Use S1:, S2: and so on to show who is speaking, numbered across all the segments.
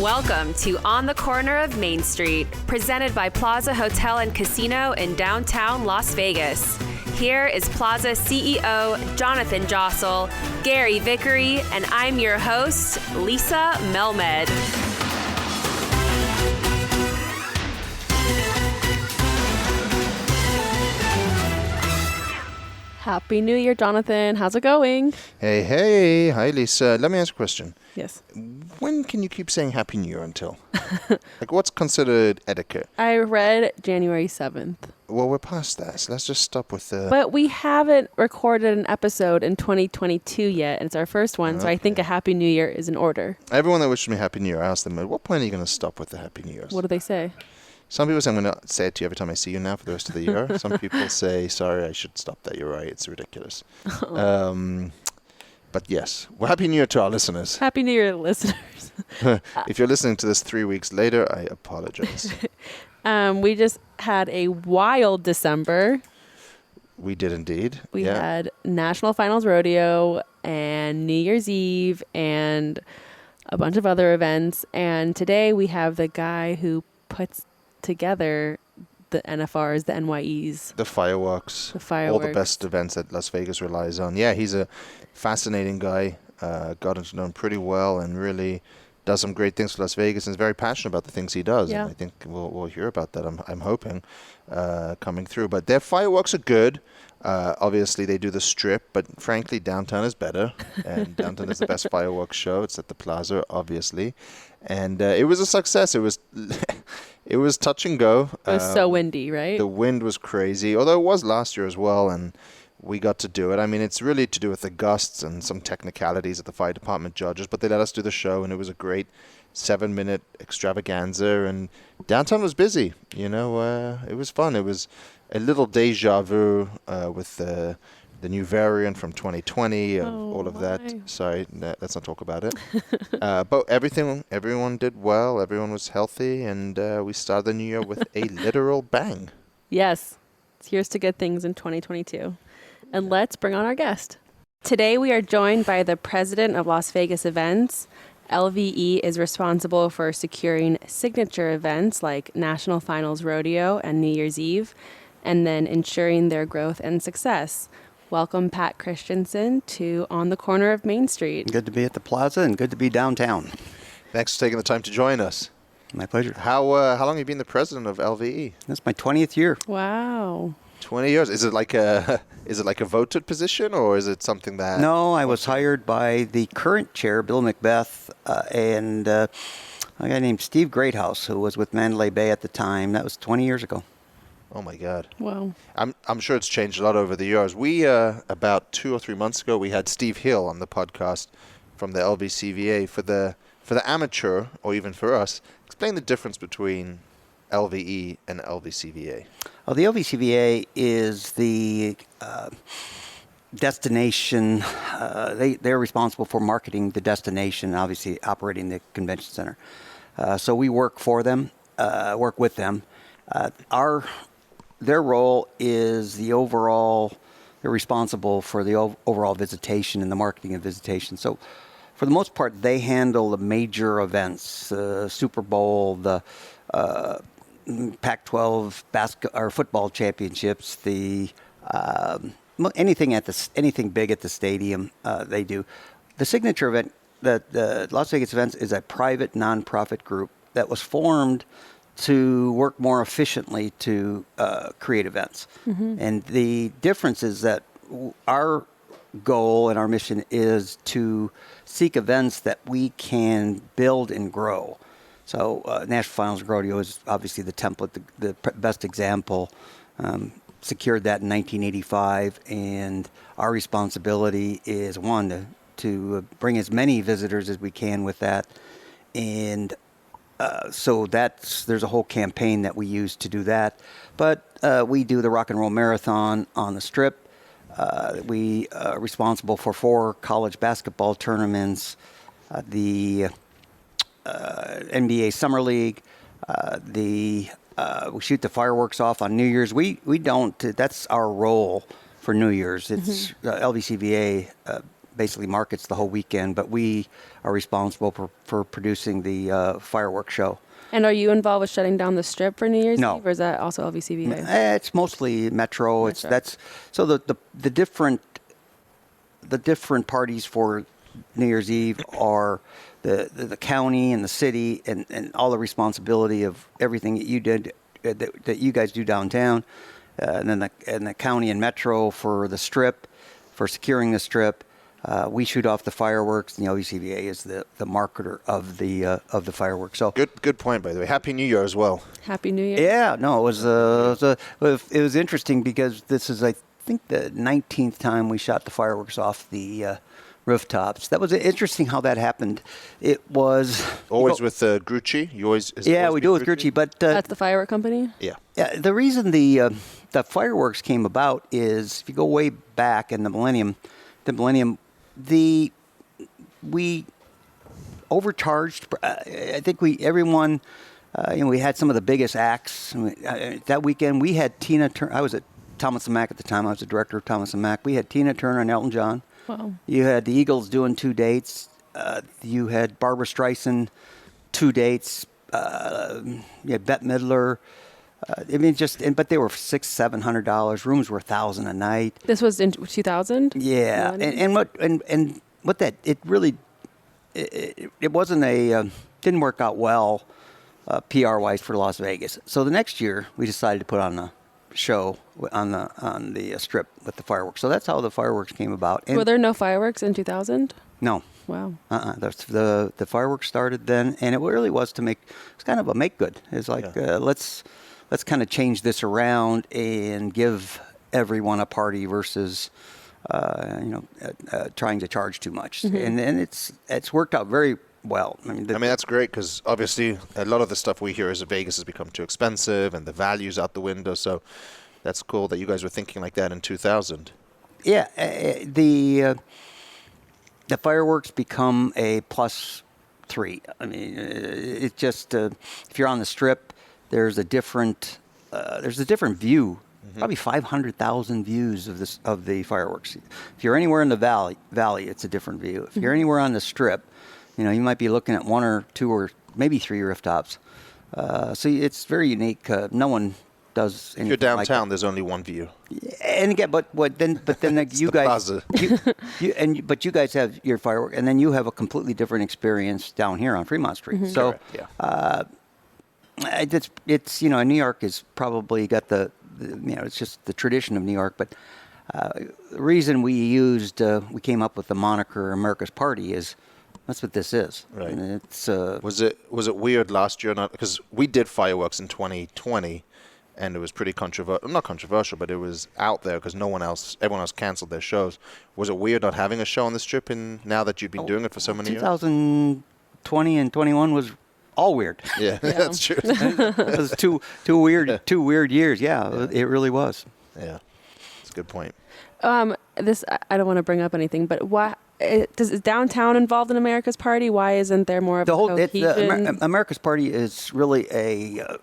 S1: Welcome to On the Corner of Main Street, presented by Plaza Hotel and Casino in downtown Las Vegas. Here is Plaza CEO Jonathan Jossel, Gary Vickery, and I'm your host, Lisa Melmed.
S2: Happy New Year, Jonathan. How's it going?
S3: Hey. Hi, Lisa. Let me ask a question.
S2: Yes.
S3: When can you keep saying Happy New Year until? Like, what's considered etiquette?
S2: I read January 7th.
S3: Well, we're past that, so let's just stop with the...
S2: But we haven't recorded an episode in 2022 yet, and it's our first one, so I think a Happy New Year is in order.
S3: Everyone that wishes me Happy New Year, I ask them, at what point are you going to stop with the Happy New Year's?
S2: What do they say?
S3: Some people say, I'm going to say it to you every time I see you now for the rest of the year. Some people say, sorry, I should stop that. You're right. It's ridiculous. But yes, well, Happy New Year to our listeners.
S2: Happy New Year, listeners.
S3: If you're listening to this 3 weeks later, I apologize.
S2: We just had a wild December.
S3: We did indeed.
S2: We had National Finals Rodeo and New Year's Eve and a bunch of other events. And today we have the guy who puts together the NFRs, the NYEs.
S3: The fireworks. All the best events that Las Vegas relies on. Yeah, he's a fascinating guy. Got to know him pretty well and really does some great things for Las Vegas and is very passionate about the things he does.
S2: Yeah.
S3: And I think we'll hear about that, I'm hoping, coming through. But their fireworks are good. Obviously, they do the Strip, but frankly, downtown is better. And downtown is the best fireworks show. It's at the Plaza, obviously. And it was a success. It was it was touch and go.
S2: It was so windy, right?
S3: The wind was crazy, although it was last year as well, and we got to do it. I mean, it's really to do with the gusts and some technicalities that the fire department judges, but they let us do the show, and it was a great 7-minute extravaganza, and downtown was busy. You know, it was fun. It was a little deja vu with the new variant from 2020, all of that. Sorry, let's not talk about it. But everyone did well. Everyone was healthy, and we started the new year with a literal bang.
S2: Yes. Here's to good things in 2022. And let's bring on our guest. Today we are joined by the president of Las Vegas Events. LVE is responsible for securing signature events like National Finals Rodeo and New Year's Eve, and then ensuring their growth and success. Welcome, Pat Christenson, to On the Corner of Main Street.
S4: Good to be at the Plaza and good to be downtown.
S3: Thanks for taking the time to join us.
S4: My pleasure.
S3: How long have you been the president of LVE?
S4: That's my 20th year.
S2: Wow.
S3: 20 years. Is it like a voted position, or is it something that...
S4: No, I was hired by the current chair, Bill Macbeth, and a guy named Steve Greathouse, who was with Mandalay Bay at the time. That was 20 years ago.
S3: Oh my God!
S2: Wow.
S3: I'm sure it's changed a lot over the years. We about 2 or 3 months ago we had Steve Hill on the podcast from the LVCVA for the amateur, or even for us. Explain the difference between LVE and LVCVA.
S4: Well, the LVCVA is the destination. They're responsible for marketing the destination, obviously operating the convention center. So we work for them, work with them. Their role is they're responsible for the overall visitation and the marketing of visitation. So for the most part, they handle the major events, the Super Bowl, the Pac-12 or football championships, the anything big at the stadium, they do. The signature event, the Las Vegas Events, is a private nonprofit group that was formed to work more efficiently to create events. Mm-hmm. And the difference is that our goal and our mission is to seek events that we can build and grow. So National Finals Rodeo is obviously the template, the best example. Secured that in 1985, and our responsibility is, one, to bring as many visitors as we can with that. And so there's a whole campaign that we use to do that. But we do the Rock and Roll Marathon on the Strip. We are responsible for 4 college basketball tournaments, the NBA Summer League, we shoot the fireworks off on New Year's. We don't. That's our role for New Year's. It's LVCVA basically markets the whole weekend, but we are responsible for producing the fireworks show.
S2: And are you involved with shutting down the strip for New Year's
S4: No.
S2: Eve, or is that also LVCVA?
S4: It's mostly Metro.
S2: Metro.
S4: So the different parties for New Year's Eve are the county and the city and all the responsibility of everything that you did that you guys do downtown, and then the county and Metro for the strip, for securing the strip. We shoot off the fireworks, and the LVCVA is the marketer of the fireworks. So
S3: Good point, by the way. Happy New Year as well.
S2: Happy New Year.
S4: yeah, no, it was interesting because this is, I think, the 19th time we shot the fireworks off the rooftops. That was interesting how that happened. It was
S3: Always with Grucci. You always
S4: we do it with Grucci, but
S2: That's the firework company?
S3: Yeah.
S4: yeah, the reason the fireworks came about is if you go way back in the millennium, we overcharged. I think everyone, we had some of the biggest acts. That weekend we had Tina Turner. I was at Thomas & Mack at the time. I was the director of Thomas & Mack. We had Tina Turner and Elton John.
S2: Wow.
S4: You had the Eagles doing 2 dates. You had Barbara Streisand 2 dates. You had Bette Midler. But they were $600-700. Rooms were $1,000 a night.
S2: This was in 2000?
S4: Yeah, and what that it really it wasn't didn't work out well PR wise for Las Vegas. So the next year we decided to put on a show on the strip with the fireworks. So that's how the fireworks came about. And
S2: Were there no fireworks in 2000?
S4: no.
S2: Wow.
S4: The fireworks started then, and it really was it's kind of a make good. It's like let's kind of change this around and give everyone a party versus trying to charge too much.
S2: Mm-hmm.
S4: And it's worked out very well. I mean
S3: that's great because obviously a lot of the stuff we hear is that Vegas has become too expensive and the value's out the window. So that's cool that you guys were thinking like that in 2000.
S4: Yeah, the fireworks become a +3. I mean, it just if you're on the strip, there's a different view. Mm-hmm. Probably 500,000 views of the fireworks. If you're anywhere in the valley, it's a different view. If you're anywhere on the strip, you might be looking at 1 or 2 or maybe 3 rooftops. So it's very unique. No one does anything.
S3: If you're downtown,
S4: like
S3: there's only one view.
S4: And again, but then you guys, but you guys have your fireworks, and then you have a completely different experience down here on Fremont Street.
S2: Mm-hmm.
S4: So,
S3: Correct, yeah.
S4: it's New York has probably got it's just the tradition of New York. But the reason we came up with the moniker America's Party is that's what this is.
S3: Right.
S4: And it's
S3: Was it weird last year? Not because we did fireworks in 2020, and it was pretty controversial. Not controversial, but it was out there because everyone else canceled their shows. Was it weird not having a show on the strip? Now that you've been doing it for so many years,
S4: 2020 and 21 was all weird.
S3: Yeah, that's true.
S4: It was two weird years. Yeah, it really was.
S3: Yeah, that's a good point.
S2: I don't want to bring up anything, but why is downtown involved in America's Party? Why isn't there more of a cohesion?
S4: America's Party is really a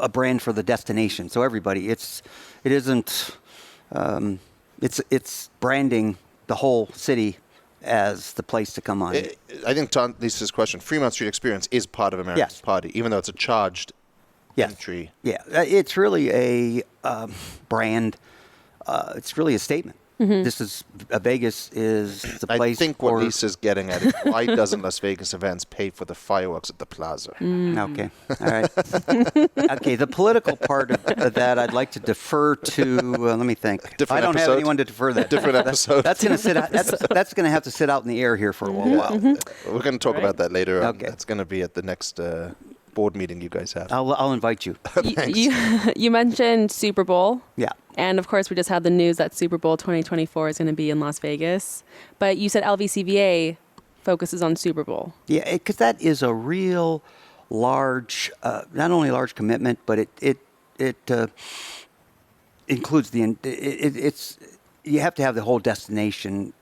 S4: brand for the destination. So everybody, it's branding the whole city as the place to come on.
S3: I think to Lisa's question, Fremont Street Experience is part of America's Party, even though it's a charged entry.
S4: Yeah, it's really a brand. It's really a statement. Mm-hmm. This is Vegas is the place.
S3: I think what Lisa's getting at is why doesn't Las Vegas Events pay for the fireworks at the plaza?
S4: Okay, all right. Okay, the political part of that I'd like to defer to. Let me think.
S3: Different
S4: I don't
S3: episode?
S4: have anyone to defer that.
S3: Different episode.
S4: That's going to sit. That's going to have to sit out in the air here for a little while.
S3: We're going to talk about that later.
S4: Okay.
S3: That's going to be at the next board meeting you guys have.
S4: I'll invite you.
S2: You mentioned Super Bowl.
S4: Yeah.
S2: And of course, we just had the news that Super Bowl 2024 is going to be in Las Vegas. But you said LVCVA focuses on Super Bowl.
S4: Yeah, because that is a real large, not only large commitment, but it includes you have to have the whole destination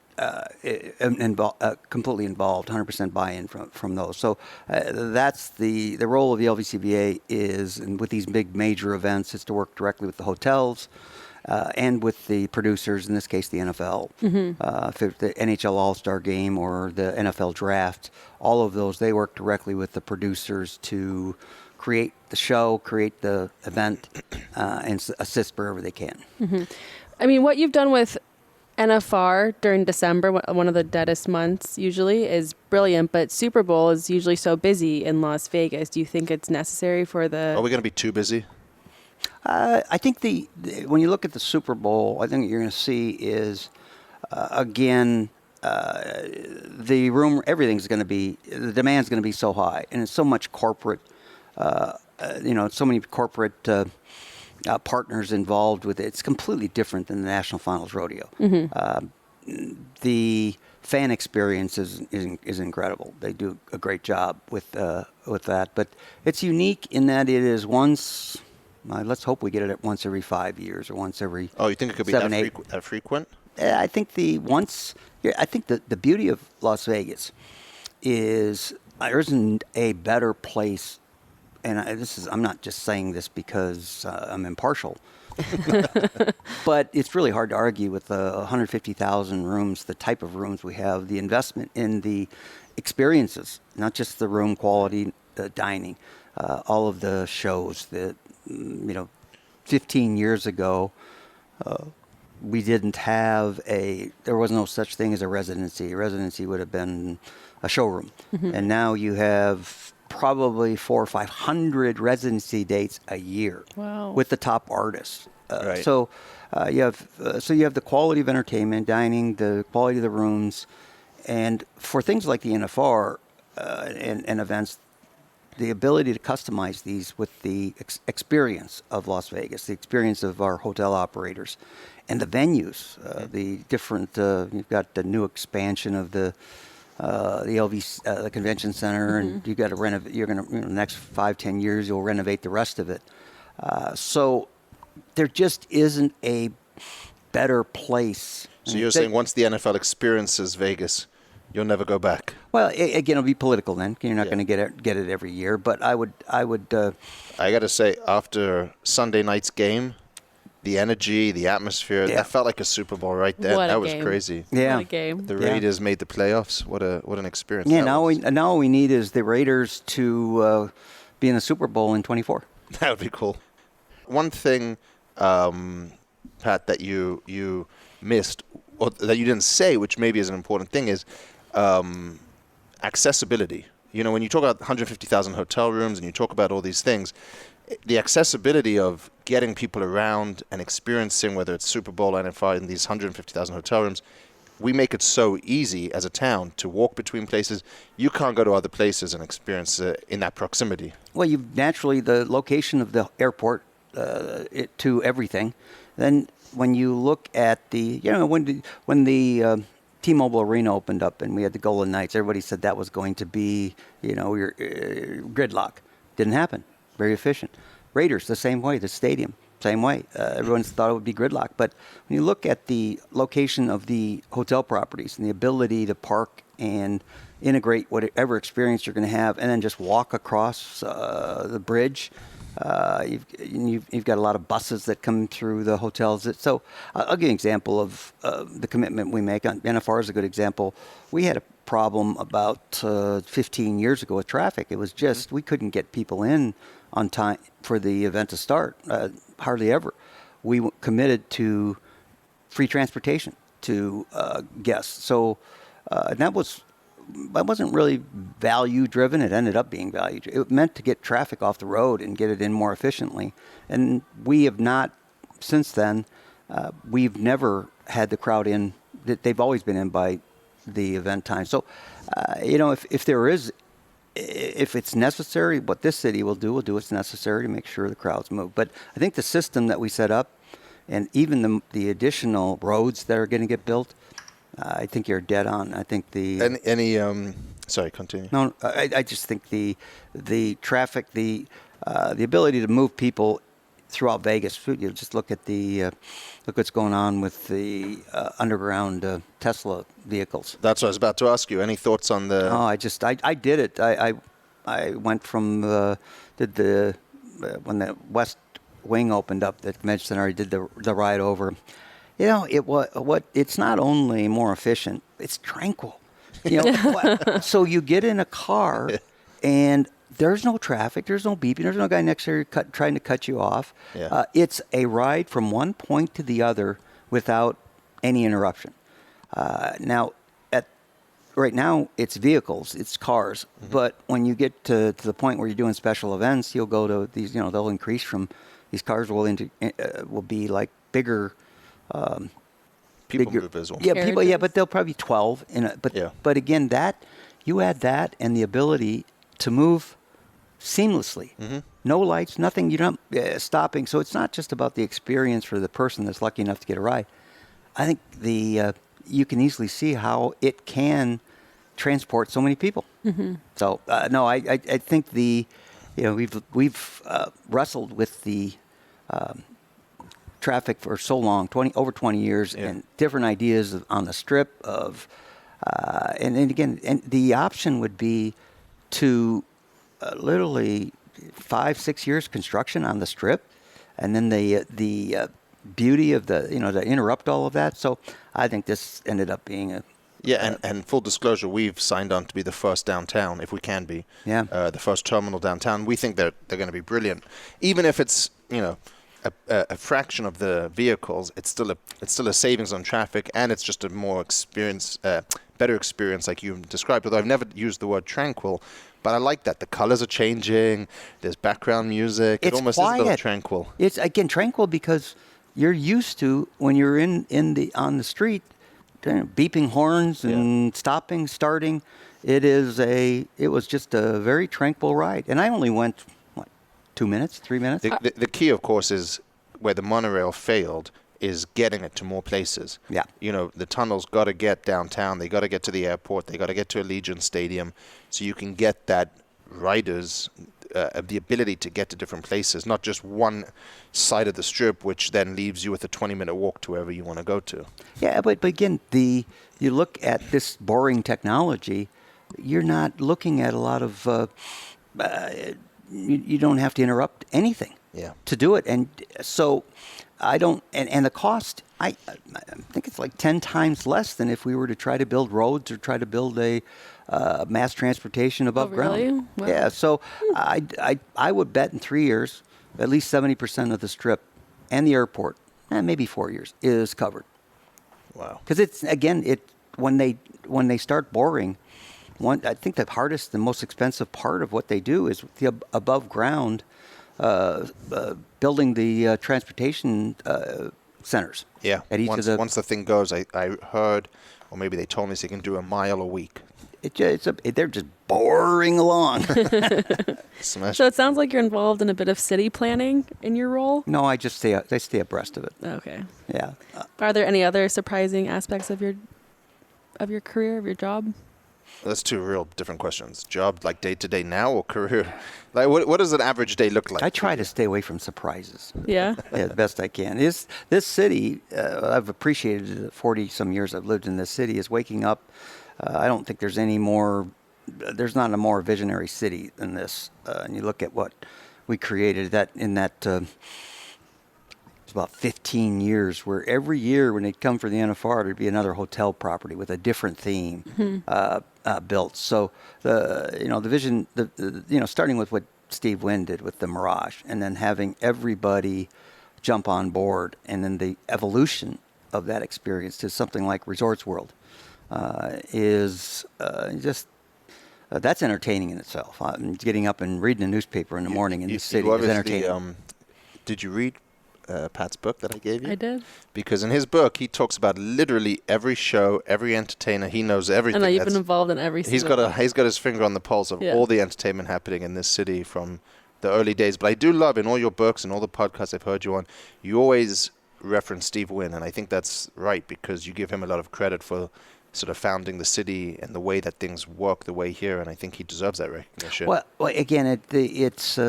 S4: completely involved, 100% buy-in from those. So that's the role of the LVCVA is, and with these big major events, is to work directly with the hotels and with the producers, in this case the NFL, for the NHL All-Star Game or the NFL Draft, all of those, they work directly with the producers to create the show, create the event, and assist wherever they can.
S2: I mean, what you've done with NFR during December, one of the deadest months usually, is brilliant, but Super Bowl is usually so busy in Las Vegas. Do you think it's necessary for the...
S3: Are we going to be too busy?
S4: I think when you look at the Super Bowl, I think what you're going to see is, again, the room, everything's going to be, the demand's going to be so high, and it's so much corporate, so many corporate partners involved with it. It's completely different than the National Finals Rodeo. The fan experience is incredible. They do a great job with that, but it's unique in that it is once. Let's hope we get it at once every 5 years or once every.
S3: Oh, you think it could be that frequent?
S4: I think the beauty of Las Vegas is there isn't a better place, and I'm not just saying this because I'm impartial, but it's really hard to argue with the 150,000 rooms, the type of rooms we have, the investment in the experiences, not just the room quality, the dining, all of the shows that. 15 years ago, we didn't have there was no such thing as a residency. A residency would have been a showroom. And now you have probably 400 or 500 residency dates a year.
S2: Wow.
S4: With the top artists.
S3: Right.
S4: So you have the quality of entertainment, dining, the quality of the rooms, and for things like the NFR and events, the ability to customize these with the experience of Las Vegas, the experience of our hotel operators, and the venues, the different. You've got the new expansion of the LV, the convention center, and you've got to renovate. You're going to the next 5-10 years, you'll renovate the rest of it. So there just isn't a better place.
S3: So you're saying once the NFL experiences Vegas, you'll never go back.
S4: Well, again, it'll be political then. You're not going to get it every year. But I would. I
S3: got to say, after Sunday night's game, the energy, the atmosphere, that felt like a Super Bowl right there. That was crazy.
S4: Yeah,
S2: what a game.
S3: The Raiders made the playoffs. What an experience.
S4: Yeah. Now all we need is the Raiders to be in the Super Bowl in 24.
S3: That would be cool. One thing, Pat, that you missed, or that you didn't say, which maybe is an important thing, is accessibility. When you talk about 150,000 hotel rooms and you talk about all these things, the accessibility of getting people around and experiencing, whether it's Super Bowl, NFL, in these 150,000 hotel rooms, we make it so easy as a town to walk between places. You can't go to other places and experience in that proximity. Well,
S4: the location of the airport to everything. Then when you look at when the T-Mobile Arena opened up and we had the Golden Knights, everybody said that was going to be, your gridlock. Didn't happen. Very efficient. Raiders, the same way. The stadium, same way. Everyone thought it would be gridlock. But when you look at the location of the hotel properties and the ability to park and integrate whatever experience you're going to have and then just walk across the bridge, you've got a lot of buses that come through the hotels. So I'll give you an example of the commitment we make. NFR is a good example. We had a problem about 15 years ago with traffic. It was just we couldn't get people in on time for the event to start, hardly ever. We committed to free transportation to guests. So that wasn't really value driven. It ended up being value. It meant to get traffic off the road and get it in more efficiently. And we have not, since then, we've never had the crowd in. They've always been in by the event time. So, if it's necessary, what this city will do what's necessary to make sure the crowds move. But I think the system that we set up, and even the additional roads that are going to get built, I think you're dead on. I think
S3: sorry, continue.
S4: No, I just think the traffic, the ability to move people throughout Vegas. You just look at look what's going on with the underground Tesla vehicles.
S3: That's what I was about to ask you. Any thoughts on the?
S4: Oh, I did it. I went from when the wing opened up, the convention center, I did the ride over. It's not only more efficient, it's tranquil. So you get in a car, and there's no traffic, there's no beeping, there's no guy next to you trying to cut you off.
S3: Yeah.
S4: It's a ride from one point to the other without any interruption. Right now, it's vehicles, it's cars. Mm-hmm. But when you get to the point where you're doing special events, you'll go to these, they'll increase from, these cars will be like bigger.
S3: People movers.
S4: Yeah, people. Yeah, but they'll probably be 12. But again, you add that and the ability to move seamlessly. Mm-hmm. No lights, nothing. You're not stopping. So it's not just about the experience for the person that's lucky enough to get a ride. I think you can easily see how it can transport so many people. Mm-hmm. So I think we've wrestled with the traffic for so long, over 20 years, and different ideas on the strip of, and again, and the option would be to literally 5-6 years construction on the strip, and then the beauty of to interrupt all of that. So I think this ended up being
S3: and full disclosure, we've signed on to be the first downtown, if we can be. Yeah. The first terminal downtown. We think they're going to be brilliant, even if it's a fraction of the vehicles. It's still a savings on traffic, and it's just a more better experience, like you described. Although I've never used the word tranquil, but I like that the colors are changing. There's background music. It almost is a little tranquil.
S4: It's again tranquil because you're used to when you're on the street, beeping horns and stopping, starting. It was just a very tranquil ride, and I only went 2 minutes, 3 minutes.
S3: The key, of course, is where the monorail failed is getting it to more places.
S4: Yeah.
S3: The tunnel's got to get downtown. They got to get to the airport. They got to get to Allegiant Stadium, so you can get that riders the ability to get to different places, not just one side of the strip, which then leaves you with a 20-minute walk to wherever you want to go to.
S4: Yeah, but again, you look at this boring technology, you're not looking at a lot of. You don't have to interrupt anything to do it, and so I don't. And the cost, I think it's like 10 times less than if we were to try to build roads or try to build a mass transportation above ground.
S2: Really? Wow.
S4: Yeah, so I would bet in 3 years, at least 70% of the strip and the airport, maybe 4 years, is covered.
S3: Wow.
S4: Because it's again, when they start boring. I think the hardest and most expensive part of what they do is the above ground building the transportation centers.
S3: Yeah.
S4: At each
S3: once the thing goes, I heard, or maybe they told me, they can do a mile a week.
S4: They're just boring along.
S2: So it sounds like you're involved in a bit of city planning in your role?
S4: No, I stay abreast of it.
S2: Okay.
S4: Yeah.
S2: Are there any other surprising aspects of your career, of your job?
S3: That's two real different questions. Job, like day-to-day now, or career? Like, what does an average day look like?
S4: I try to stay away from surprises.
S2: Yeah?
S4: The best I can. This city, I've appreciated the 40-some years I've lived in this city, is waking up. I don't think there's there's not a more visionary city than this. And you look at what we created it's about 15 years where every year when they'd come for the NFR, there'd be another hotel property with a different theme built. So the vision, starting with what Steve Wynn did with the Mirage, and then having everybody jump on board, and then the evolution of that experience to something like Resorts World is just. That's entertaining in itself. Getting up and reading a newspaper in the morning in the city is entertaining.
S3: Did you read Pat's book that I gave you?
S2: I did.
S3: Because in his book, he talks about literally every show, every entertainer. He knows everything.
S2: I know you've been involved in every single.
S3: He's got his finger on the pulse of all the entertainment happening in this city from the early days. But I do love in all your books and all the podcasts I've heard you on, you always reference Steve Wynn, and I think that's right because you give him a lot of credit for sort of founding the city and the way that things work the way here, and I think he deserves that recognition.
S4: Well again, it's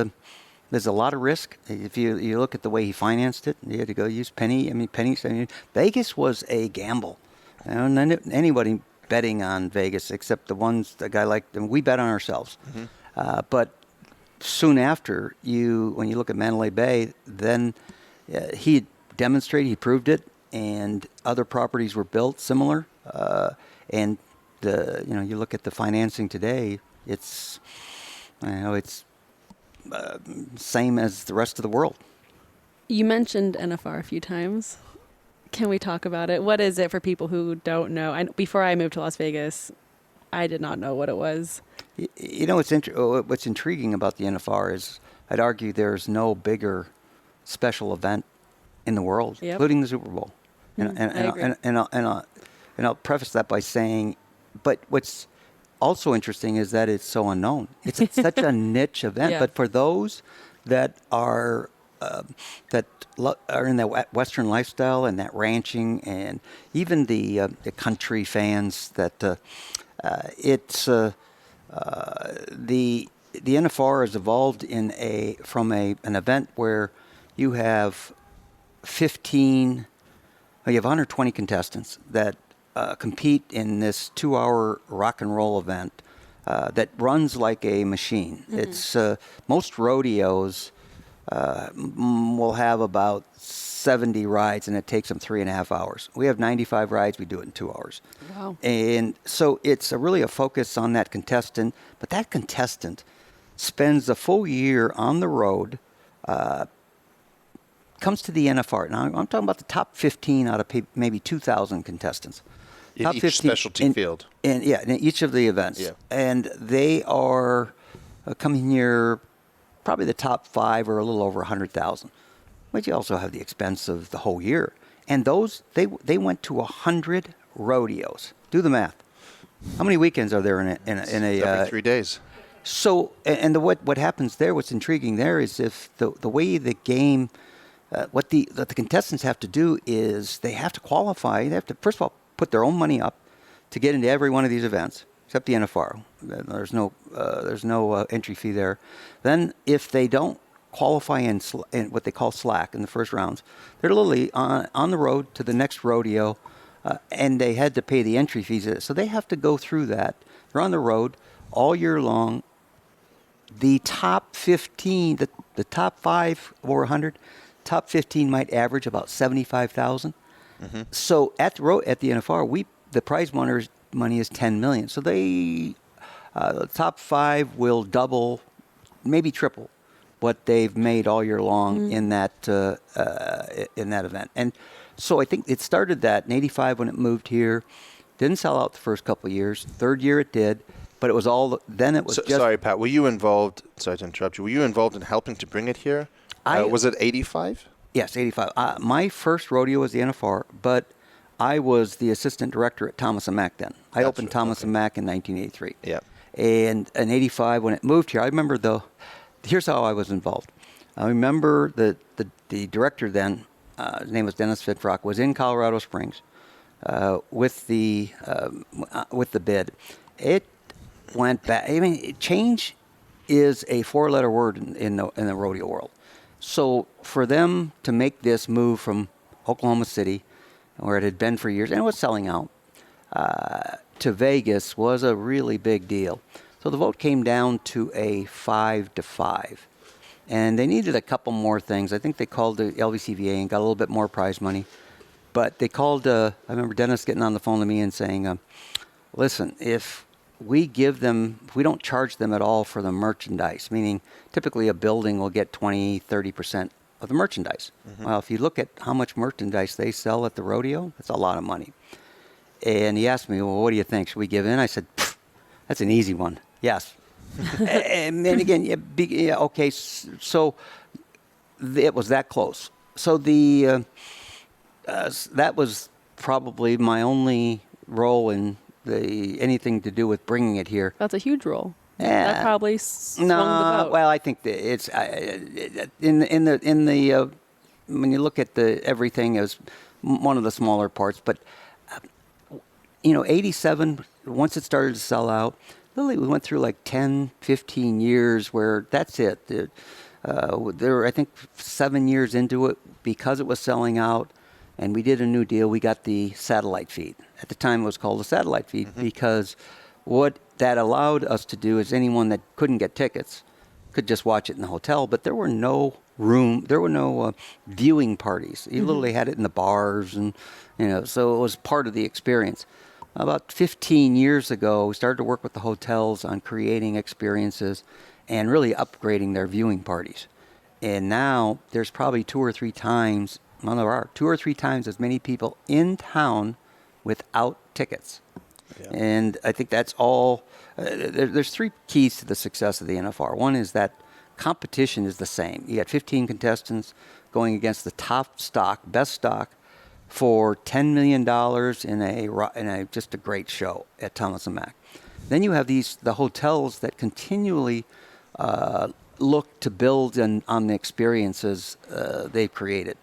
S4: there's a lot of risk. If you look at the way he financed it, he had to go use pennies. Vegas was a gamble. Anybody betting on Vegas except the guy like them. We bet on ourselves. Mm-hmm. But soon after, when you look at Mandalay Bay, then he demonstrated, he proved it, and other properties were built similar. And you look at the financing today, it's same as the rest of the world.
S2: You mentioned NFR a few times. Can we talk about it? What is it for people who don't know? Before I moved to Las Vegas, I did not know what it was.
S4: What's intriguing about the NFR is I'd argue there's no bigger special event in the world, including the Super Bowl. And I'll preface that by saying, but what's also interesting is that it's so unknown. It's such a niche event.
S2: Yeah.
S4: But for those that are in that Western lifestyle and that ranching, and even the country fans, that the NFR has evolved from an event where you have 120 contestants that compete in this 2-hour rock and roll event that runs like a machine. Mm-hmm. It's most rodeos will have about 70 rides, and it takes them 3.5 hours. We have 95 rides. We do it in 2 hours.
S2: Wow.
S4: And so it's really a focus on that contestant, but that contestant spends a full year on the road, comes to the NFR. Now, I'm talking about the top 15 out of maybe 2,000 contestants.
S3: In
S4: top
S3: each
S4: 15
S3: specialty field.
S4: In each of the events.
S3: Yeah.
S4: And they are coming here, probably the top 5 are a little over 100,000. But you also have the expense of the whole year. And those, they went to 100 rodeos. Do the math. How many weekends are there in a
S3: Every 3 days.
S4: So, and what happens there, what's intriguing there is if the way the game, what the contestants have to do is they have to qualify. They have to, first of all, put their own money up to get into every one of these events, except the NFR. There's no entry fee there. Then if they don't qualify in what they call slack in the first rounds, they're literally on the road to the next rodeo, and they had to pay the entry fees. So they have to go through that. They're on the road all year long. The top 15, the top 5 over 100, top 15 might average about 75,000. Mm-hmm. So at the NFR, the prize money is $10 million. So the top 5 will double, maybe triple what they've made all year long in that event. And so I think it started that in '85 when it moved here. Didn't sell out the first couple of years. Third year it did, but it was all. Then it was.
S3: Sorry, Pat. Were you involved? Sorry to interrupt you. Were you involved in helping to bring it here? Was it '85?
S4: Yes, '85. My first rodeo was the NFR, but I was the assistant director at Thomas & Mack then. I opened Thomas & Mack in 1983.
S3: Yeah.
S4: And in '85 when it moved here, I remember here's how I was involved. I remember the director then, his name was Dennis Fidfrock, was in Colorado Springs with the bid. It went back. I mean, change is a 4-letter word in the rodeo world. So for them to make this move from Oklahoma City, where it had been for years, and it was selling out, to Vegas was a really big deal. So the vote came down to a 5-5. And they needed a couple more things. I think they called the LVCVA and got a little bit more prize money. But they called, I remember Dennis getting on the phone to me and saying, listen, if we don't charge them at all for the merchandise, meaning typically a building will get 20, 30% of the merchandise. Mm-hmm. Well, if you look at how much merchandise they sell at the rodeo, that's a lot of money. And he asked me, well, what do you think? Should we give in? I said, that's an easy one. Yes. And then again, okay, so it was that close. So that was probably my only role in anything to do with bringing it here.
S2: That's a huge role.
S4: Yeah.
S2: That probably swung the vote.
S4: Well, I think that it's when you look at everything as one of the smaller parts, but 87, once it started to sell out, literally we went through like 10, 15 years where that's it. There were, I think, 7 years into it because it was selling out, and we did a new deal. We got the satellite feed. At the time, it was called the satellite feed because what that allowed us to do is anyone that couldn't get tickets could just watch it in the hotel, but there were no viewing parties. You literally had it in the bars, and so it was part of the experience. About 15 years ago, we started to work with the hotels on creating experiences and really upgrading their viewing parties. And now there's probably two or three times as many people in town without tickets. Yeah. And I think that's all. There's three keys to the success of the NFR. One is that competition is the same. You got 15 contestants going against the top stock, best stock, for $10 million in a just a great show at Thomas and Mack. Then you have the hotels that continually look to build on the experiences they've created.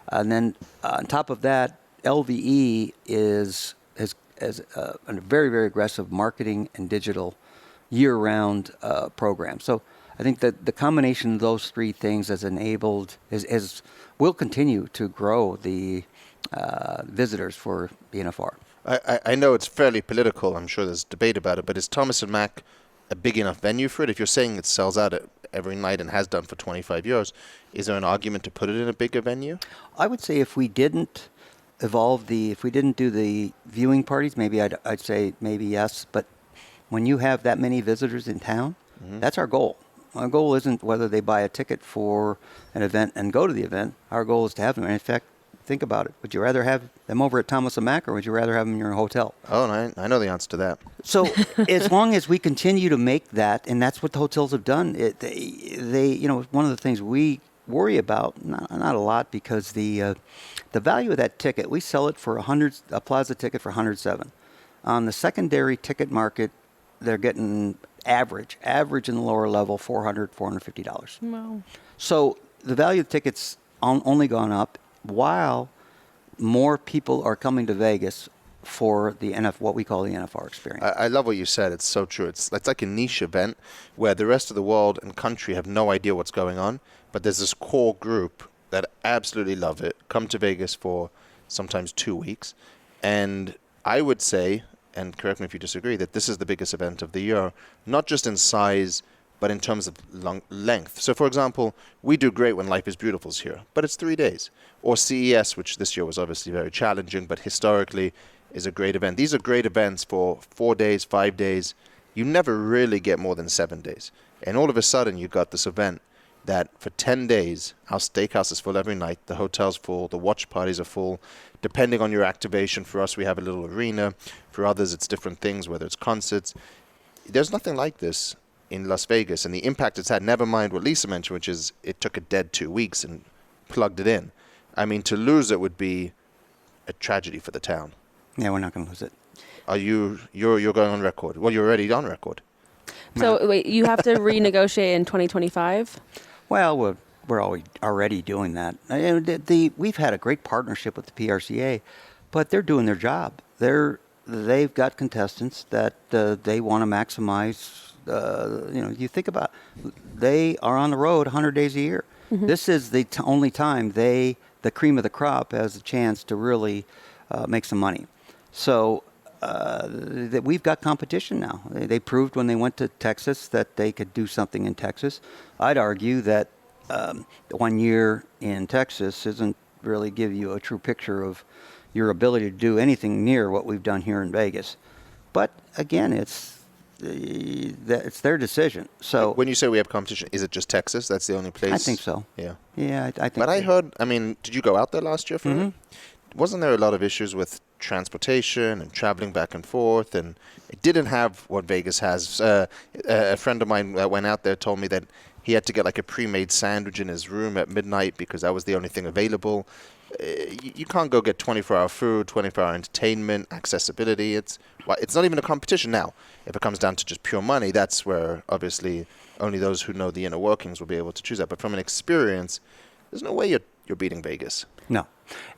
S4: And then on top of that, LVE has a very, very aggressive marketing and digital year-round program. So I think that the combination of those three things has enabled, will continue to grow the visitors for the NFR.
S3: I know it's fairly political. I'm sure there's debate about it, but is Thomas and Mack a big enough venue for it? If you're saying it sells out every night and has done for 25 years, is there an argument to put it in a bigger venue?
S4: I would say if we didn't do the viewing parties, maybe I'd say maybe yes. But when you have that many visitors in town, that's our goal. Our goal isn't whether they buy a ticket for an event and go to the event. Our goal is to have them. And in fact, think about it. Would you rather have them over at Thomas and Mack, or would you rather have them in your hotel?
S3: Oh, and I know the answer to that.
S4: So as long as we continue to make that, and that's what the hotels have done, they one of the things we worry about, not a lot, because the value of that ticket, we sell it for a Plaza ticket for $107. On the secondary ticket market, they're getting average in the lower level, $450.
S2: Wow.
S4: So the value of tickets only gone up, while more people are coming to Vegas for the what we call the NFR experience.
S3: I love what you said. It's so true. It's like a niche event where the rest of the world and country have no idea what's going on, but there's this core group that absolutely love it, come to Vegas for sometimes 2 weeks. And I would say, and correct me if you disagree, that this is the biggest event of the year, not just in size, but in terms of length. So, for example, we do great when Life is Beautiful's here, but it's 3 days. Or CES, which this year was obviously very challenging, but historically is a great event. These are great events for 4 days, 5 days. You never really get more than 7 days. And all of a sudden, you got this event that for 10 days, our steakhouse is full every night, the hotel's full, the watch parties are full. Depending on your activation, for us, we have a little arena. For others, it's different things, whether it's concerts. There's nothing like this in Las Vegas, and the impact it's had, never mind what Lisa mentioned, which is it took a dead 2 weeks and plugged it in. I mean, to lose it would be a tragedy for the town.
S4: Yeah, we're not going to lose it.
S3: You're going on record? Well, you're already on record.
S2: So wait, you have to renegotiate in 2025?
S4: Well, we're already doing that. We've had a great partnership with the PRCA, but they're doing their job. They've got contestants that they want to maximize. You think about it, they are on the road 100 days a year. Mm-hmm. This is the only time the cream of the crop has a chance to really make some money. So that we've got competition now. They proved when they went to Texas that they could do something in Texas. I'd argue that 1 year in Texas isn't really give you a true picture of your ability to do anything near what we've done here in Vegas. But again, it's their decision. So
S3: when you say we have competition, is it just Texas? That's the only place?
S4: I think so.
S3: Yeah.
S4: Yeah, I think.
S3: But I heard. I mean, did you go out there last year for it? Wasn't there a lot of issues with transportation and traveling back and forth? And it didn't have what Vegas has. A friend of mine that went out there told me that he had to get like a pre-made sandwich in his room at midnight because that was the only thing available. You can't go get 24-hour food, 24-hour entertainment, accessibility. It's not even a competition now. If it comes down to just pure money, that's where obviously only those who know the inner workings will be able to choose that. But from an experience, there's no way you're beating Vegas.
S4: No.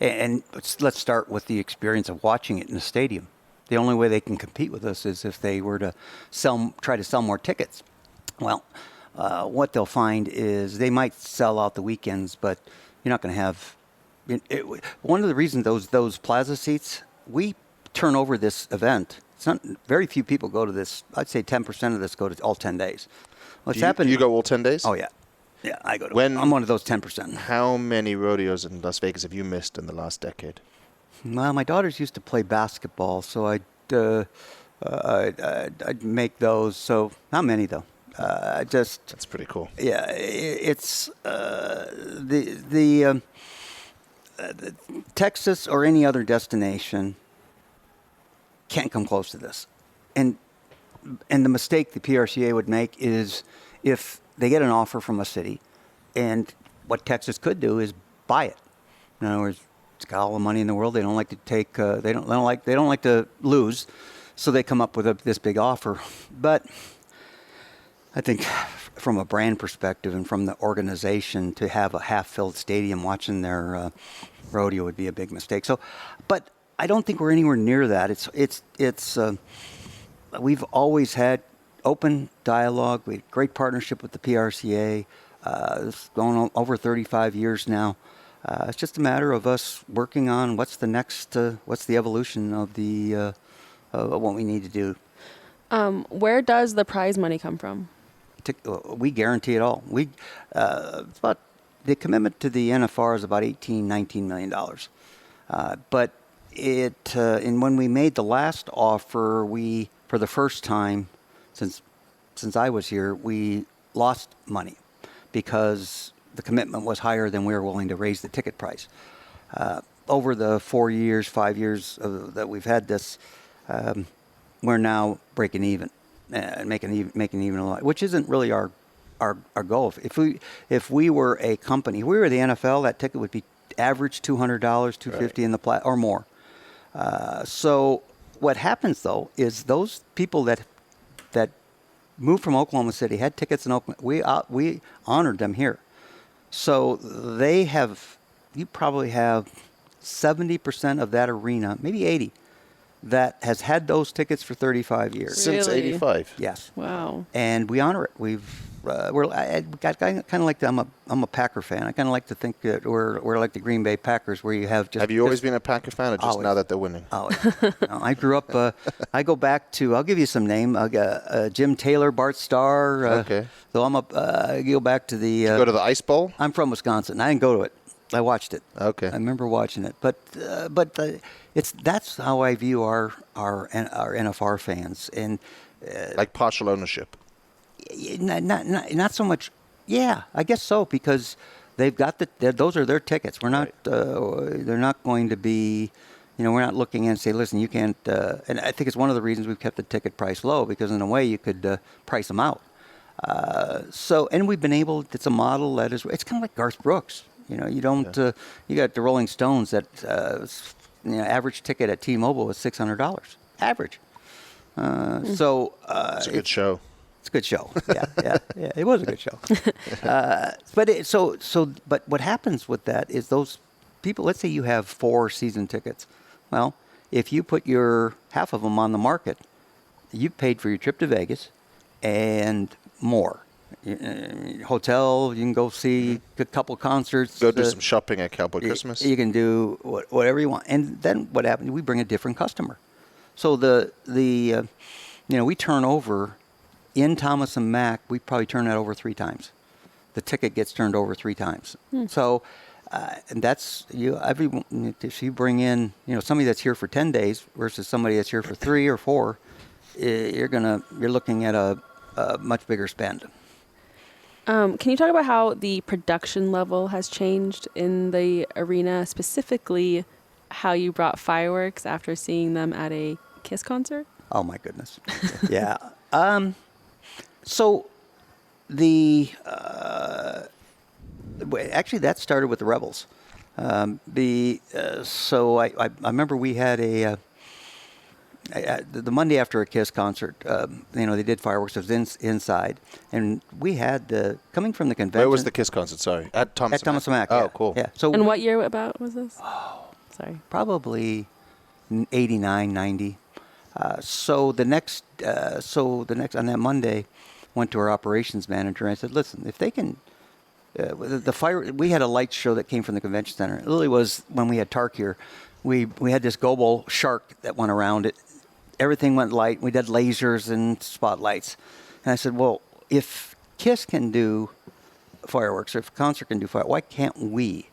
S4: And let's start with the experience of watching it in the stadium. The only way they can compete with us is if they were to try to sell more tickets. Well, what they'll find is they might sell out the weekends, but you're not going to have. One of the reasons those plaza seats, we turn over this event. It's not very few people go to this. I'd say 10% of this go to all 10 days. What's happened?
S3: You go all 10 days?
S4: Oh, yeah. Yeah, I go to I'm one of those 10%.
S3: How many rodeos in Las Vegas have you missed in the last decade?
S4: Well, my daughters used to play basketball, so I'd make those. So not many, though.
S3: That's pretty cool.
S4: Yeah, it's Texas or any other destination can't come close to this. And the mistake the PRCA would make is if they get an offer from a city, and what Texas could do is buy it. In other words, it's got all the money in the world. They don't like to take. They don't like to lose, so they come up with this big offer. But I think from a brand perspective and from the organization, to have a half-filled stadium watching their rodeo would be a big mistake. So, but I don't think we're anywhere near that. It's we've always had open dialogue. We had great partnership with the PRCA. It's going on over 35 years now. It's just a matter of us working on what's the evolution of what we need to do.
S2: Where does the prize money come from?
S4: We guarantee it all. It's about the commitment to the NFR is about $19 million. But and when we made the last offer, we, for the first time since I was here, we lost money because the commitment was higher than we were willing to raise the ticket price. Over the 5 years that we've had this, we're now breaking even and making even a lot, which isn't really our goal. If we were a company, if we were the NFL, that ticket would be average $200, $250 in the or more. So what happens though is those people that moved from Oklahoma City had tickets in Oklahoma. We honored them here. So you probably have 70% of that arena, maybe 80, that has had those tickets for 35 years.
S3: Since
S2: Really?
S3: 85.
S2: Yes. Wow.
S4: And we honor it. I kind of like I'm a Packer fan. I kind of like to think that we're like the Green Bay Packers, where you have just.
S3: Have you always been a Packer fan, or just
S4: always.
S3: now that they're winning?
S4: No, I grew up. I go back to. I'll give you some name. Jim Taylor, Bart Starr.
S3: Okay.
S4: So I go back to the.
S3: Did you go to the Ice Bowl?
S4: I'm from Wisconsin. I didn't go to it. I watched it.
S3: Okay.
S4: I remember watching it, but that's how I view our NFR fans, and
S3: Like partial ownership.
S4: not so much. Yeah, I guess so, because they've got those are their tickets. We're not. They're not going to be. We're not looking and say, listen, you can't. And I think it's one of the reasons we've kept the ticket price low, because in a way you could price them out. And we've been able. It's a model that is. It's kind of like Garth Brooks. You don't. You got the Rolling Stones that average ticket at T-Mobile is $600. Average. So
S3: It's a good show.
S4: it's a good show. Yeah. It was a good show. But what happens with that is those people. Let's say you have 4 season tickets. Well, if you put your half of them on the market, you've paid for your trip to Vegas and more. Hotel, you can go see a couple concerts.
S3: Go do some shopping at Cowboy Christmas.
S4: You can do whatever you want. And then what happens? We bring a different customer. So we turn over in Thomas and Mack. We probably turn that over 3 times. The ticket gets turned over 3 times. So, and that's if you bring in somebody that's here for 10 days versus somebody that's here for 3 or 4, you're looking at a much bigger spend.
S2: Can you talk about how the production level has changed in the arena, specifically how you brought fireworks after seeing them at a KISS concert?
S4: Oh, my goodness. Yeah. So actually that started with the Rebels. So I remember we had the Monday after a KISS concert, they did fireworks. It was inside, and we had coming from the convention.
S3: Where was the KISS concert? Sorry, at Thomas
S4: and Mack.
S3: Oh,
S4: yeah.
S3: cool.
S4: Yeah. So
S2: and what year about was this? Oh, sorry.
S4: Probably 89, 90. So the next on that Monday, went to our operations manager and I said, listen, if they can. We had a light show that came from the convention center. It really was when we had Tark here. We had this Gobo shark that went around it. Everything went light. We did lasers and spotlights. And I said, well, KISS can do fireworks, or if a concert can do fireworks, why can't we?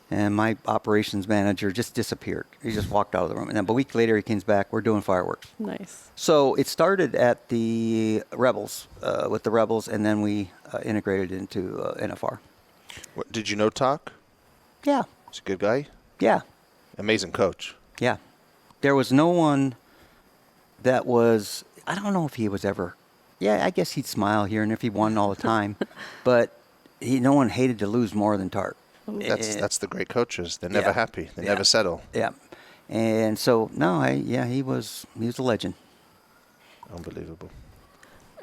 S4: And my operations manager just disappeared. He just walked out of the room. And then a week later, he comes back. We're doing fireworks.
S2: Nice.
S4: So it started at the Rebels, with the Rebels, and then we integrated into NFR.
S3: What, did you know Talk?
S4: Yeah.
S3: He's a good guy.
S4: Yeah.
S3: Amazing coach.
S4: Yeah. There was no one that was, I don't know if he was ever, I guess he'd smile here and if he won all the time, but no one hated to lose more than Tart.
S3: That's the great coaches. They're never happy. They never settle.
S4: Yeah. And so, he was a legend.
S3: Unbelievable.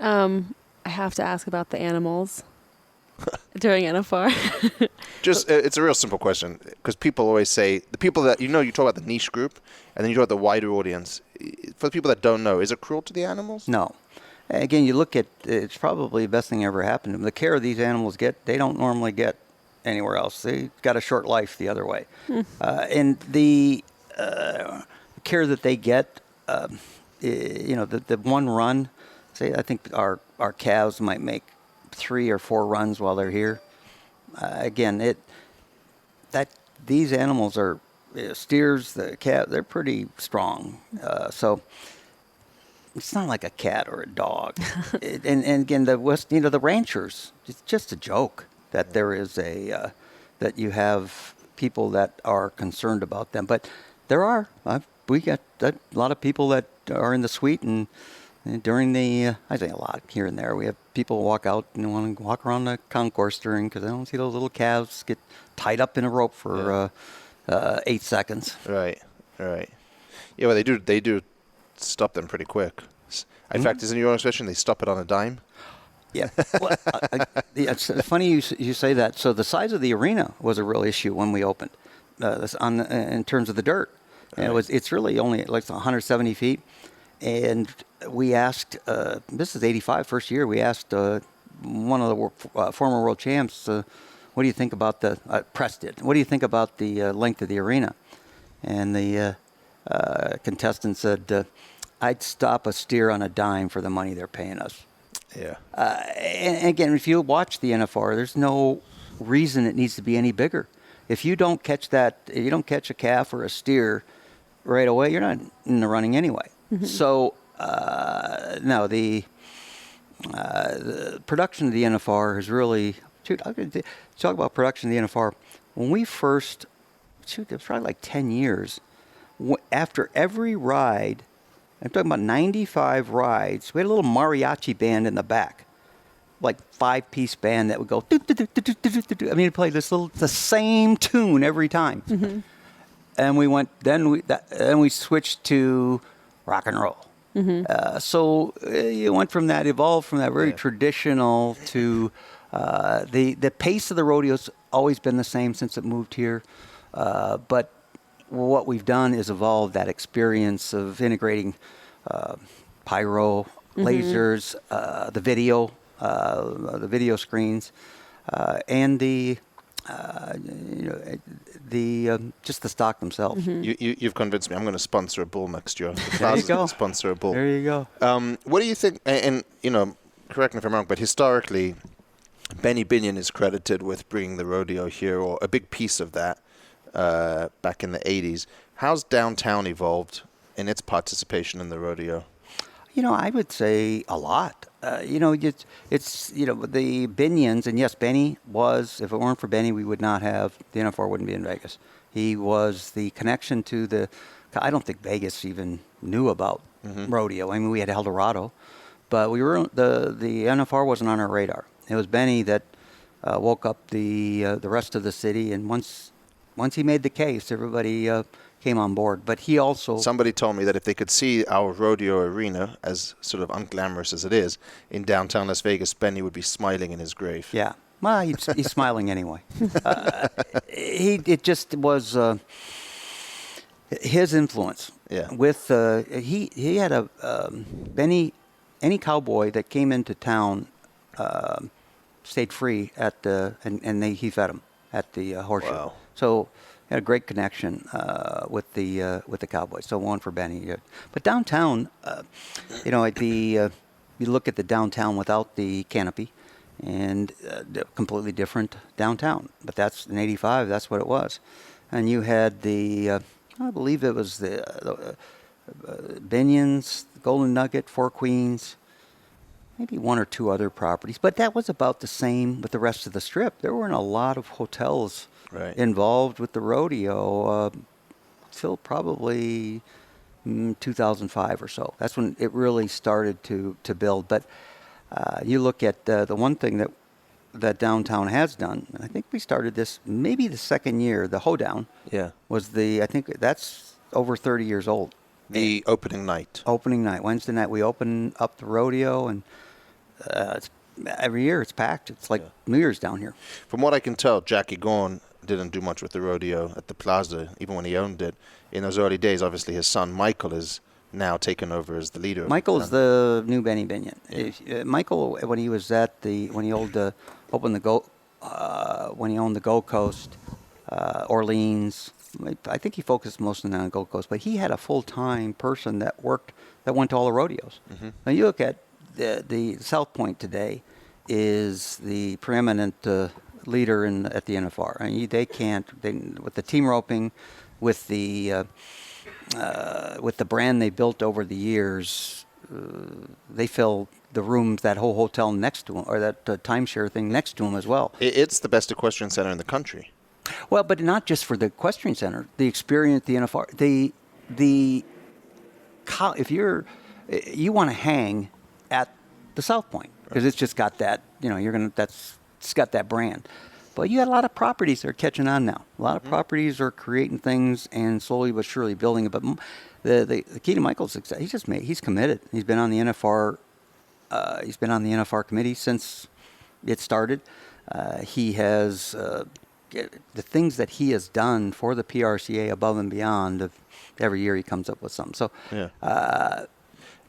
S2: I have to ask about the animals during NFR.
S3: Just, it's a real simple question, because people always say, the people that, you talk about the niche group, and then you talk about the wider audience. For the people that don't know, is it cruel to the animals?
S4: No. Again, you look at, it's probably the best thing ever happened to them. The care these animals get, they don't normally get anywhere else. They got a short life the other way. And the care that they get, the one run, say, I think our calves might make 3 or 4 runs while they're here. Again, these animals are steers, the cat, they're pretty strong. So it's not like a cat or a dog. And again, the ranchers, it's just a joke that there is that you have people that are concerned about them. But we got a lot of people that are in the suite, and during the, I say a lot here and there, we have people walk out and want to walk around the concourse because they don't see those little calves get tied up in a rope for 8 seconds.
S3: Right. Yeah, well, they do stop them pretty quick. In fact, isn't your own expression, they stop it on a dime?
S4: Yeah. Well, it's funny you say that. So the size of the arena was a real issue when we opened in terms of the dirt. And it's really only like 170 feet. And we asked, this is 85, first year, we asked one of the former world champs, what do you think about Press did, what do you think about the length of the arena? And the contestant said, I'd stop a steer on a dime for the money they're paying us.
S3: Yeah.
S4: And again, if you watch the NFR, there's no reason it needs to be any bigger. If you don't catch a calf or a steer right away, you're not in the running anyway. Mm-hmm. So, no, the production of the NFR has really, I'm going to talk about production of the NFR. When we first, it was probably like 10 years, after every ride, I'm talking about 95 rides, we had a little mariachi band in the back, like 5-piece band that would go, I mean, it played the same tune every time. Mm-hmm. And we switched to rock and roll. Mm-hmm. So you went from that, evolved from that very traditional to the pace of the rodeo's always been the same since it moved here. But what we've done is evolve that experience of integrating pyro, lasers, the video screens, and just the stock themselves.
S2: Mm-hmm.
S3: You've convinced me. I'm going to sponsor a bull next year.
S4: There you go.
S3: Sponsor a bull.
S4: There you go.
S3: What do you think? And correct me if I'm wrong, but historically, Benny Binion is credited with bringing the rodeo here, or a big piece of that, back in the 80s. How's downtown evolved in its participation in the rodeo?
S4: I would say a lot. It's the Binions, and yes, Benny was, if it weren't for Benny, we would not have, the NFR wouldn't be in Vegas. He was the connection to I don't think Vegas even knew about rodeo. I mean, we had Eldorado, but the NFR wasn't on our radar. It was Benny that woke up the rest of the city, and once he made the case, everybody came on board. But he also...
S3: Somebody told me that if they could see our rodeo arena, as sort of unglamorous as it is, in downtown Las Vegas, Benny would be smiling in his grave.
S4: Yeah. Well, he's smiling anyway. It just was his influence.
S3: Yeah.
S4: With he had Benny, any cowboy that came into town stayed free at he fed him at the horseshoe. Wow. So had a great connection with the Cowboys. So one for Benny. But downtown, you look at the downtown without the canopy, and completely different downtown. But that's in '85. That's what it was. And you had I believe it was the Binions, Golden Nugget, Four Queens, maybe one or two other properties. But that was about the same with the rest of the Strip. There weren't a lot of hotels involved with the rodeo till probably 2005 or so. That's when it really started to build. But you look at the one thing that downtown has done, and I think we started this maybe the second year, the hoedown.
S3: Yeah.
S4: Was I think that's over 30 years old.
S3: The opening night.
S4: Opening night, Wednesday night, we open up the rodeo, and every year it's packed. It's like New Year's down here.
S3: From what I can tell, Jackie Gorn didn't do much with the rodeo at the Plaza, even when he owned it. In those early days, obviously his son Michael is now taken over as the leader.
S4: Michael is the new Benny Binion. Yeah. Michael, when he was when he owned the Gold Coast, Orleans. I think he focused mostly on the Gold Coast, but he had a full-time person that went to all the rodeos. Mm-hmm. Now you look at the South Point today is the preeminent leader at the NFR. I mean, with the team roping, with the brand they built over the years, they fill the rooms, that whole hotel next to them, or that timeshare thing next to them as well.
S3: It's the best equestrian center in the country.
S4: Well, but not just for the equestrian center, the experience, the NFR, if you want to hang at the South Point because it's just got that, it's got that brand. But you got a lot of properties that are catching on now. A lot of properties are creating things and slowly but surely building it. But the key to Michael's success, he's committed. He's been on the NFR. He's been on the NFR committee since it started. He has the things that he has done for the PRCA above and beyond. Every year he comes up with something. So,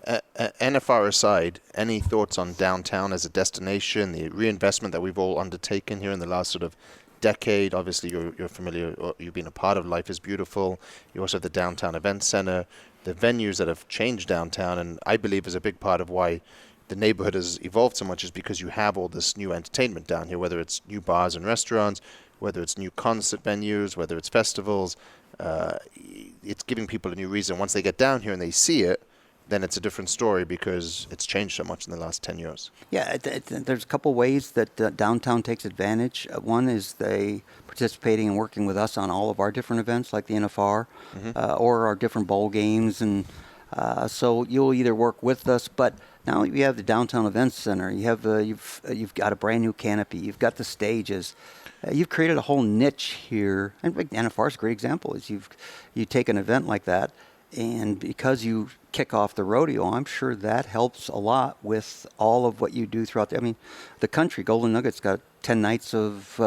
S3: NFR aside, any thoughts on downtown as a destination, the reinvestment that we've all undertaken here in the last sort of decade? Obviously, you're familiar, or you've been a part of Life is Beautiful. You also have the Downtown Event Center, the venues that have changed downtown, and I believe is a big part of why the neighborhood has evolved so much is because you have all this new entertainment down here, whether it's new bars and restaurants, whether it's new concert venues, whether it's festivals. It's giving people a new reason. Once they get down here and they see it, then it's a different story because it's changed so much in the last 10 years.
S4: Yeah, there's a couple ways that downtown takes advantage. One is they participating and working with us on all of our different events like the NFR or our different bowl games. And so you'll either work with us, but now you have the Downtown Events Center. You have you've got a brand new canopy. You've got the stages. You've created a whole niche here. And NFR is a great example. Is you take an event like that, and because you kick off the rodeo, I'm sure that helps a lot with all of what you do throughout. The country. Golden Nugget's got 10 nights of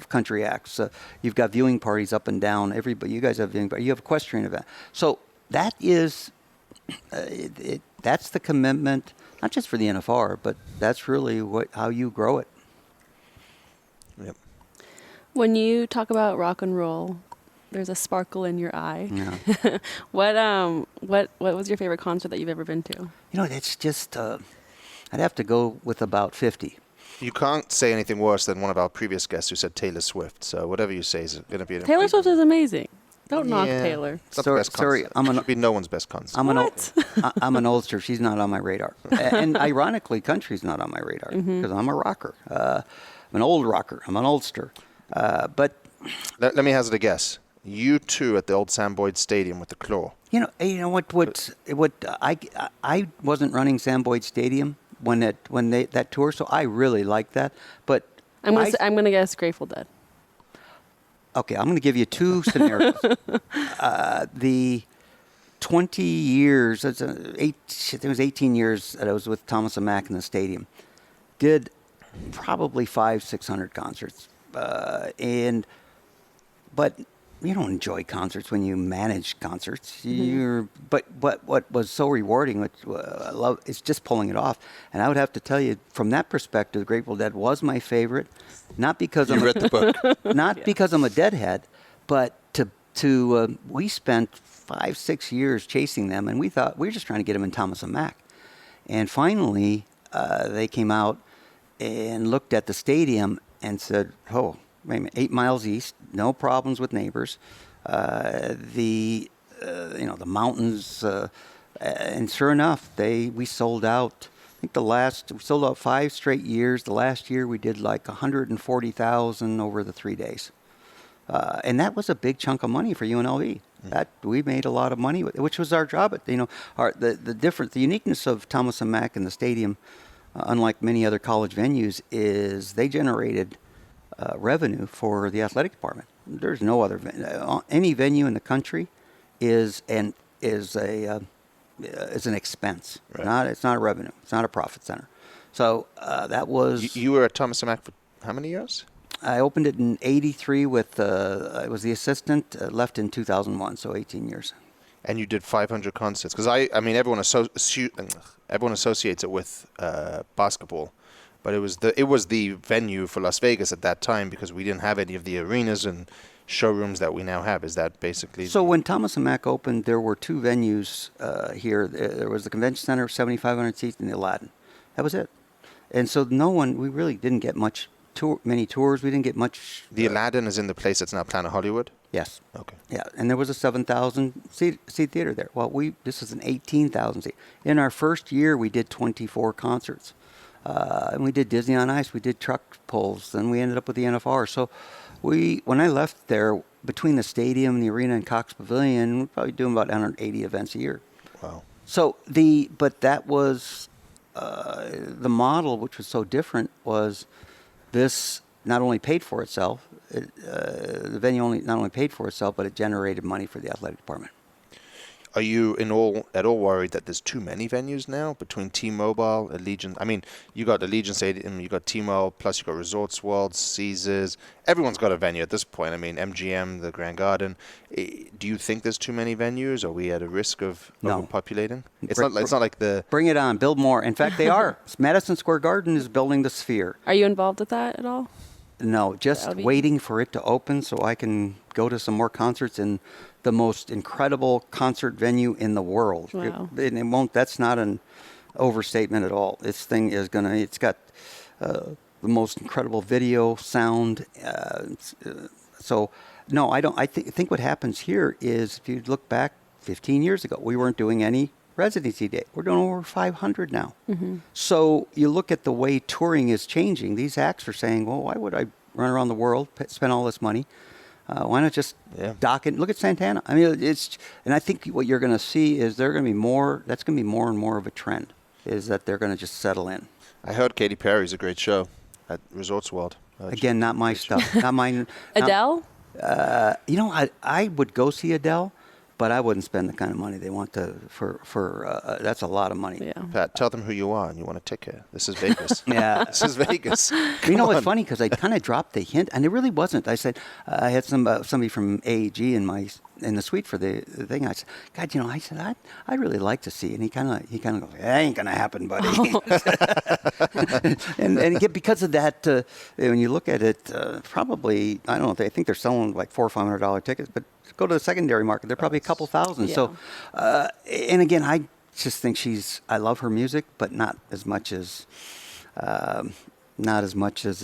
S4: country acts. You've got viewing parties up and down. You guys have viewing parties. You have equestrian event. So that is that's the commitment, not just for the NFR, but that's really how you grow it.
S3: Yep.
S2: When you talk about rock and roll, there's a sparkle in your eye. Yeah. What was your favorite concert that you've ever been to?
S4: It's just I'd have to go with about 50.
S3: You can't say anything worse than one of our previous guests who said Taylor Swift. So whatever you say is going to be
S2: Taylor Swift is amazing. Don't knock Taylor.
S3: It's not the best concert. It should be no one's best concert.
S4: I'm an oldster. She's not on my radar. And ironically, country's not on my radar because I'm a rocker. I'm an old rocker. I'm an oldster. But
S3: let me hazard a guess. You two at the old Sam Boyd Stadium with the claw. I wasn't running Sam Boyd Stadium when that tour, so I really liked that. But
S2: I'm gonna guess Grateful Dead.
S4: Okay, I'm going to give you two scenarios. The 20 years, it was 18 years that I was with Thomas and Mack in the stadium. Did probably 500-600 concerts. But you don't enjoy concerts when you manage concerts. But what was so rewarding, which I love, is just pulling it off. And I would have to tell you, from that perspective, Grateful Dead was my favorite. Not because
S3: you read the book.
S4: Not because I'm a deadhead, but we spent 5-6 years chasing them, and we thought we were just trying to get them in Thomas and Mack. And finally, they came out and looked at the stadium and said, "Oh, wait a minute, 8 miles east, no problems with neighbors. The mountains, and sure enough, we sold out. I think we sold out 5 straight years. The last year we did like 140,000 over the 3 days, and that was a big chunk of money for UNLV. That we made a lot of money with, which was our job. The uniqueness of Thomas and Mack and the stadium, unlike many other college venues, is they generated revenue for the athletic department. There's no other any venue in the country is an expense.
S3: Right.
S4: It's not a revenue. It's not a profit center. So that was.
S3: You were at Thomas and Mack for how many years?
S4: I opened it in '83 with. I was the assistant. Left in 2001, so 18 years.
S3: And you did 500 concerts, because everyone associates it with basketball, but it was the venue for Las Vegas at that time, because we didn't have any of the arenas and showrooms that we now have. Is that basically?
S4: So when Thomas and Mack opened, there were 2 venues here. There was the Convention Center, 7,500 seats, and the Aladdin. That was it. And so we really didn't get many tours. We didn't get much.
S3: The Aladdin is in the place that's now Planet Hollywood?
S4: Yes.
S3: Okay.
S4: Yeah, and there was a 7,000 seat theater there. Well, this is an 18,000 seat. In our first year, we did 24 concerts. And we did Disney on Ice. We did truck pulls. Then we ended up with the NFR. So when I left there, between the stadium, the arena, and Cox Pavilion, we're probably doing about 180 events a year.
S3: Wow.
S4: So but that was the model, which was so different, was this not only paid for itself, the venue not only paid for itself, but it generated money for the athletic department.
S3: Are you at all worried that there's too many venues now between T-Mobile, Allegiant? I mean, you got Allegiant Stadium, you got T-Mobile, plus you got Resorts World, Caesars. Everyone's got a venue at this point. I mean, MGM, the Grand Garden. Do you think there's too many venues? Are we at a risk of overpopulating? It's not like the...
S4: Bring it on. Build more. In fact, they are. Madison Square Garden is building the Sphere.
S2: Are you involved with that at all?
S4: No, just waiting for it to open so I can go to some more concerts in the most incredible concert venue in the world.
S2: Wow.
S4: It won't. That's not an overstatement at all. This thing is it's got the most incredible video, sound. So no, I don't. I think what happens here is, if you look back 15 years ago, we weren't doing any residency day. We're doing over 500 now. Mm-hmm. So you look at the way touring is changing. These acts are saying, well, why would I run around the world, spend all this money? Why not just dock it? Look at Santana. I mean, and I think what you're going to see is that's going to be more and more of a trend, is that they're going to just settle in.
S3: I heard Katy Perry's a great show at Resorts World.
S4: Again, not my stuff. Not mine.
S2: Adele?
S4: I would go see Adele, but I wouldn't spend the kind of money they want for that's a lot of money.
S2: Yeah.
S3: Pat, tell them who you are and you want a ticket. This is Vegas.
S4: Yeah.
S3: This is Vegas.
S4: It's funny, because I kind of dropped the hint, and it really wasn't. I said, I had somebody from AEG in the suite for the thing. I said, God, I'd really like to see. And he kind of goes, that ain't going to happen, buddy. and because of that, when you look at it, probably, I don't know, I think they're selling like $400 or $500 tickets, but go to the secondary market, they're probably a couple thousand.
S2: Yeah.
S4: So, and again, I just think I love her music, but not as much as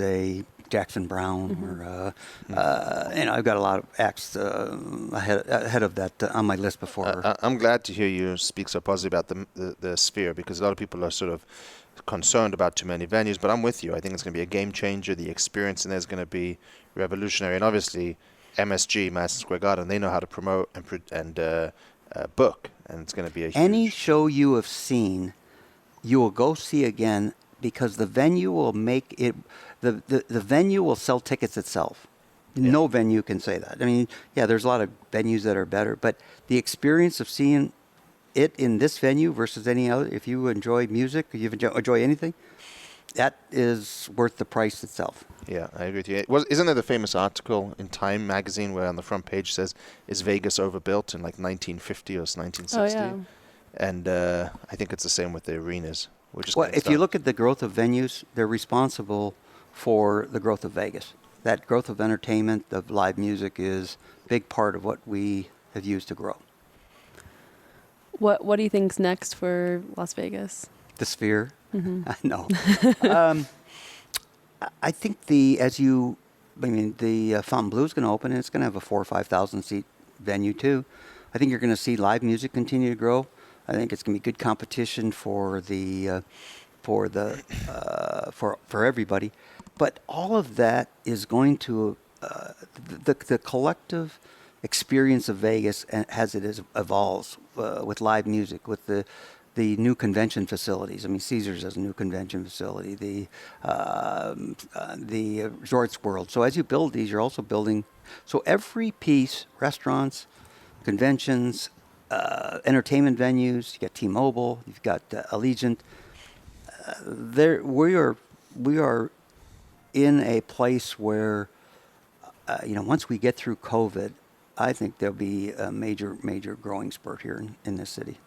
S4: a Jackson Browne, or I've got a lot of acts ahead of that on my list before her.
S3: I'm glad to hear you speak so positively about the Sphere, because a lot of people are sort of concerned about too many venues, but I'm with you. I think it's going to be a game changer. The experience in there is going to be revolutionary, and obviously MSG, Madison Square Garden, they know how to promote and book, and it's going to be
S4: any show you have seen, you will go see again, because the venue will make it. The venue will sell tickets itself. Yeah. No venue can say that. I mean, yeah, there's a lot of venues that are better, but the experience of seeing it in this venue versus any other, if you enjoy music, if you enjoy anything, that is worth the price itself.
S3: Yeah, I agree with you. Isn't there the famous article in Time magazine where on the front page says, "Is Vegas overbuilt?" in like 1950 or 1960?
S2: Oh, yeah.
S3: And I think it's the same with the arenas.
S4: If you look at the growth of venues, they're responsible for the growth of Vegas. That growth of entertainment, of live music, is a big part of what we have used to grow.
S2: What do you think's next for Las Vegas?
S4: The Sphere?
S2: Mm-hmm.
S4: No. I think the Fontainebleau is going to open, and it's going to have a 4,000 or 5,000 seat venue too. I think you're going to see live music continue to grow. I think it's going to be good competition for everybody. But all of that is going to the collective experience of Vegas as it evolves with live music, with the new convention facilities. I mean, Caesars has a new convention facility, the Resorts World. So as you build these, you're also building. So every piece, restaurants, conventions, entertainment venues. You got T-Mobile. You've got Allegiant. We are in a place where once we get through COVID, I think there'll be a major growing spurt here in this city.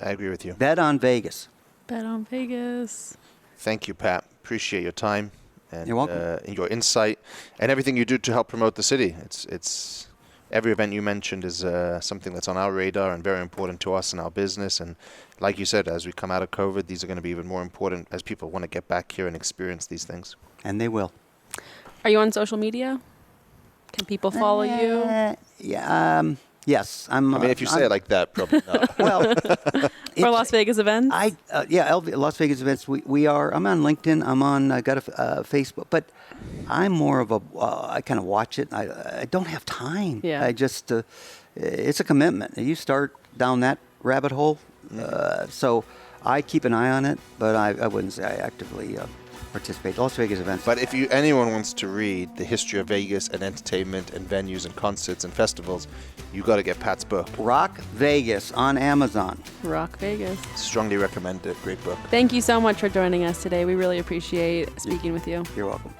S3: I agree with you.
S4: Bet on Vegas.
S2: Bet on Vegas.
S3: Thank you, Pat. Appreciate your time and
S4: You're welcome.
S3: Your insight and everything you do to help promote the city. It's every event you mentioned is something that's on our radar and very important to us and our business. And like you said, as we come out of COVID, these are going to be even more important as people want to get back here and experience these things.
S4: And they will.
S2: Are you on social media? Can people follow you?
S4: Yeah. Yes.
S3: I mean, if you say it like that, probably not.
S4: Well,
S2: For Las Vegas events?
S4: Las Vegas events. We are. I'm on LinkedIn. I'm on. Got a Facebook, but I'm more of a. I kind of watch it. I don't have time.
S2: Yeah.
S4: I just. It's a commitment. You start down that rabbit hole, so I keep an eye on it, but I wouldn't say I actively participate. Las Vegas events.
S3: But if anyone wants to read the history of Vegas and entertainment and venues and concerts and festivals, you got to get Pat's book.
S4: Rock Vegas on Amazon.
S2: Rock Vegas.
S3: Strongly recommend it. Great book.
S2: Thank you so much for joining us today. We really appreciate speaking with you.
S4: You're welcome.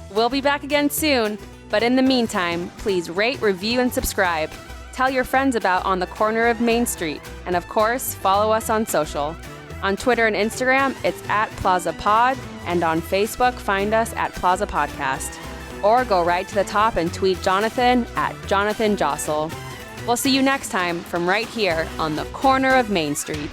S1: We'll be back again soon, but in the meantime, please rate, review, and subscribe. Tell your friends about On the Corner of Main Street, and of course, follow us on social. On Twitter and Instagram, it's @PlazaPod, and on Facebook, find us @Plaza Podcast. Or go right to the top and tweet Jonathan @JonathanJossel. We'll see you next time from right here on the corner of Main Street.